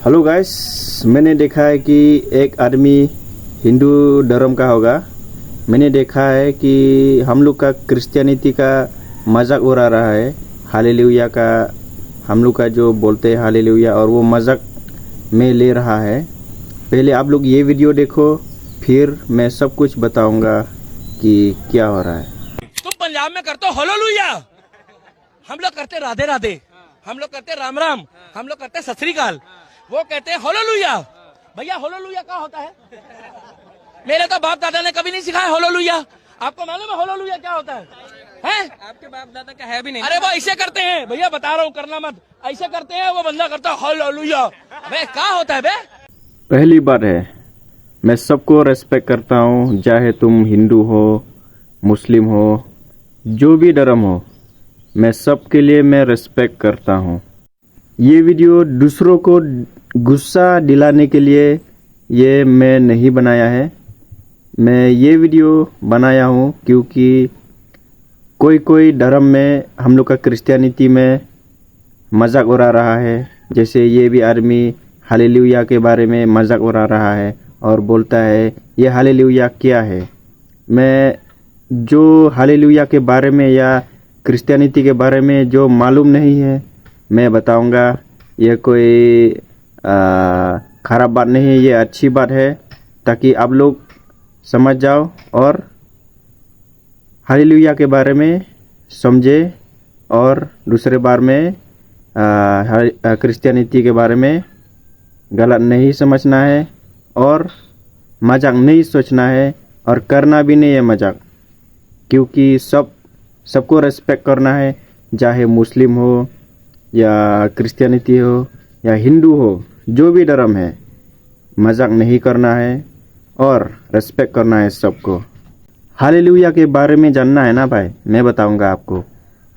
Hello guys, मैंने देखा है कि एक आदमी हिंदू धर्म का होगा। मैंने देखा है कि हम लोग का क्रिश्चियनिटी का मजाक उड़ा रहा है। हालेलुया का हम लोग का जो बोलते हैं हालेलुया, और वो मजाक में ले रहा है। पहले आप लोग ये वीडियो देखो, फिर मैं सब कुछ बताऊंगा कि क्या हो रहा है। तुम पंजाब में करते हो हालेलुया, हम लोग करते राधे राधे, हम लोग करते राम राम, हम लोग करते सत श्री अकाल। वो कहते हैं हालेलुया। भैया हालेलुया क्या होता है? मेरे तो बाप दादा ने कभी नहीं सिखाया हालेलुया। आपको मालूम है हालेलुया क्या होता है? हैं? आपके बाप दादा का है भी नहीं। अरे वो ऐसे करते हैं भैया, बता रहा हूँ, करना मत। ऐसे करते हैं, वो बंदा करता है हालेलुया। अबे क्या होता है बे? पहली बात है, मैं सबको रेस्पेक्ट करता हूँ, चाहे तुम हिंदू हो, मुस्लिम हो, जो भी धर्म हो, मैं सबके लिए मैं रेस्पेक्ट करता हूँ। ये वीडियो दूसरों को गुस्सा दिलाने के लिए ये मैं नहीं बनाया है। मैं ये वीडियो बनाया हूँ क्योंकि कोई धर्म में, हम लोग का क्रिश्चियनिटी में मजाक उड़ा रहा है। जैसे ये भी आदमी हालेलुया के बारे में मजाक उड़ा रहा है और बोलता है ये हालेलुया क्या है। मैं जो हालेलुया के बारे में या क्रिश्चियनिटी के बारे में जो मालूम नहीं है, मैं बताऊंगा। ये कोई खराब बात नहीं है, ये अच्छी बात है, ताकि आप लोग समझ जाओ और हालेलुया के बारे में समझे, और दूसरे बार में क्रिश्चियनिटी के बारे में गलत नहीं समझना है और मजाक नहीं सोचना है, और करना भी नहीं है मजाक। क्योंकि सबको रेस्पेक्ट करना है, चाहे मुस्लिम हो या क्रिश्चियनिटी हो या हिंदू हो, जो भी धर्म है, मजाक नहीं करना है और रेस्पेक्ट करना है सबको। हालेलुया के बारे में जानना है ना भाई, मैं बताऊंगा आपको।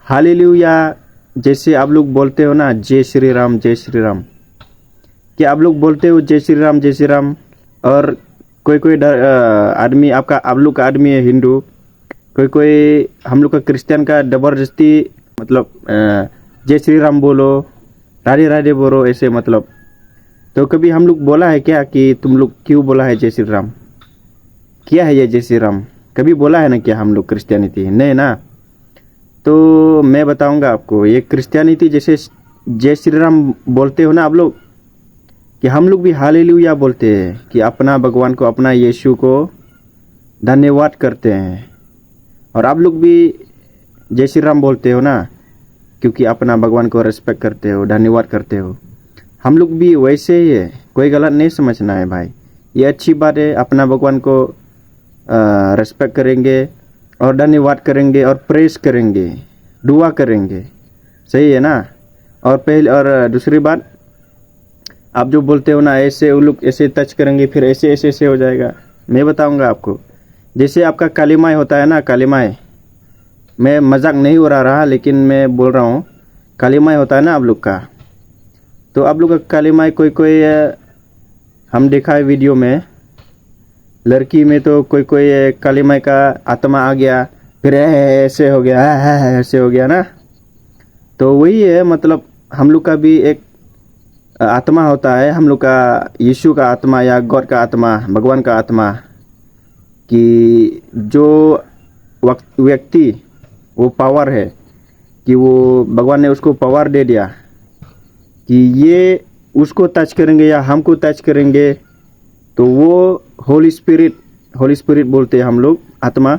हालेलुया जैसे आप लोग बोलते हो ना, जय श्री राम जय श्री राम, क्या आप लोग बोलते हो जय श्री राम जय श्री राम? और कोई आदमी, आप लोग का आदमी है हिंदू, कोई हम लोग का क्रिश्चियन का जबरदस्ती मतलब जय श्री राम बोलो, राधे राधे बोलो, ऐसे मतलब। तो कभी हम लोग बोला है क्या कि तुम लोग क्यों बोला है जय श्री राम? क्या है ये जय श्री राम? कभी बोला है ना क्या हम लोग क्रिश्चियनिटी? नहीं ना। तो मैं बताऊंगा आपको, ये क्रिश्चियनिटी जैसे जय श्री राम बोलते हो ना आप लोग, कि हम लोग भी हालेलुया बोलते हैं, कि अपना भगवान को, अपना यीशु को धन्यवाद करते हैं। और आप लोग भी जय श्री राम बोलते हो ना, क्योंकि अपना भगवान को रेस्पेक्ट करते हो, धन्यवाद करते हो। हम लोग भी वैसे ही है, कोई गलत नहीं समझना है भाई। ये अच्छी बात है, अपना भगवान को रेस्पेक्ट करेंगे और धन्यवाद करेंगे और प्रेस करेंगे, दुआ करेंगे, सही है ना। और दूसरी बात, आप जो बोलते हो ना ऐसे, वो लोग ऐसे टच करेंगे फिर ऐसे ऐसे ऐसे हो जाएगा। मैं बताऊंगा आपको, जैसे आपका कालीमाई होता है ना, कालीमाई, मैं मजाक नहीं उड़ा रहा, लेकिन मैं बोल रहा हूँ, कालीमाई होता है ना आप लोग का, तो आप लोग का कालीमाई कोई हम देखा है वीडियो में, लड़की में तो कोई कालीमाई का आत्मा आ गया, फिर ऐसे हो गया, ऐसे हो गया ना। तो वही है, मतलब हम लोग का भी एक आत्मा होता है, हम लोग का यीशु का आत्मा या गॉड का आत्मा, भगवान का आत्मा, कि जो व्यक्ति, वो पावर है, कि वो भगवान ने उसको पावर दे दिया कि ये उसको टच करेंगे या हमको टच करेंगे, तो वो होली स्पिरिट बोलते हैं हम लोग, आत्मा।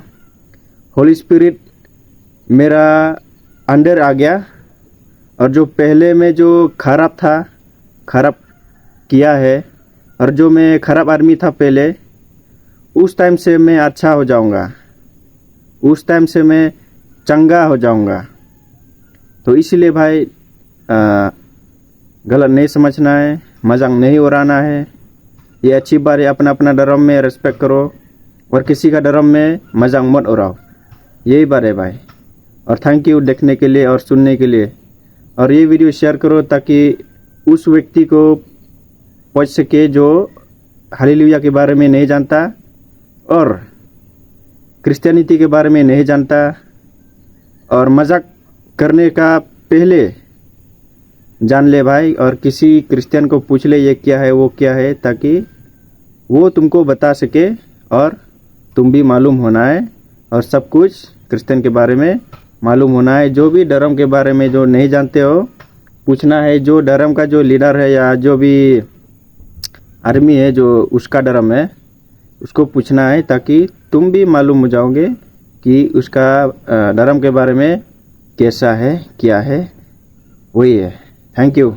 होली स्पिरिट मेरा अंदर आ गया, और जो पहले में जो खराब था, खराब किया है, और जो मैं खराब आदमी था पहले, उस टाइम से मैं अच्छा हो जाऊंगा, उस टाइम से मैं चंगा हो जाऊंगा। तो इसलिए भाई गलत नहीं समझना है, मजाक नहीं उड़ाना है। ये अच्छी बात है, अपना अपना धर्म में रेस्पेक्ट करो और किसी का धर्म में मजाक मत उड़ाओ, यही बात है भाई। और थैंक यू देखने के लिए और सुनने के लिए, और ये वीडियो शेयर करो ताकि उस व्यक्ति को पहुंच सके जो हालेलुया के बारे में नहीं जानता और क्रिश्चियनिटी के बारे में नहीं जानता, और मजाक करने का पहले जान ले भाई, और किसी क्रिश्चियन को पूछ ले ये क्या है वो क्या है, ताकि वो तुमको बता सके और तुम भी मालूम होना है, और सब कुछ क्रिश्चियन के बारे में मालूम होना है। जो भी धर्म के बारे में जो नहीं जानते हो पूछना है, जो धर्म का जो लीडर है या जो भी आर्मी है जो उसका धर्म है उसको पूछना है, ताकि तुम भी मालूम हो जाओगे कि उसका धर्म के बारे में कैसा है क्या है, वही है। Thank you.